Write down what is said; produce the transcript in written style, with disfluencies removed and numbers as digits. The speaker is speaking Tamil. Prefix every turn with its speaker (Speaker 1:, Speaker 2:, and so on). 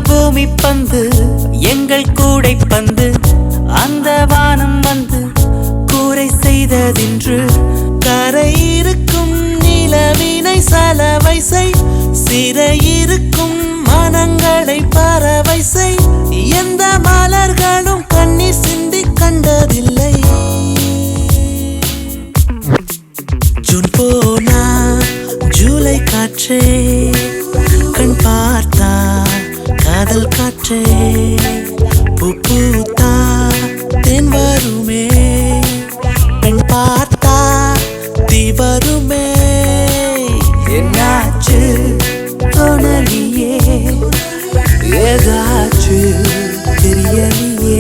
Speaker 1: பூமி பந்து எங்கள் கூடை பந்து அந்த வானம் வந்து கூரை செய்ததின்று கரை இருக்கும் நிலவினை சலவை செய் சிறையிருக்கும் மனங்களை பறவை செய் எந்த மலர்களும் கண்ணீர் சிந்தி கண்டதில்லை ஜூன் போனா ஜூலை காற்றே கண் பார்த்தா காதல் காற்றே பூ பூத்தா தென் வருமே பெண் பார்த்தா தீ வருமே என்னாச்சு தோணலியே ஏதாச்சு தெரியலையே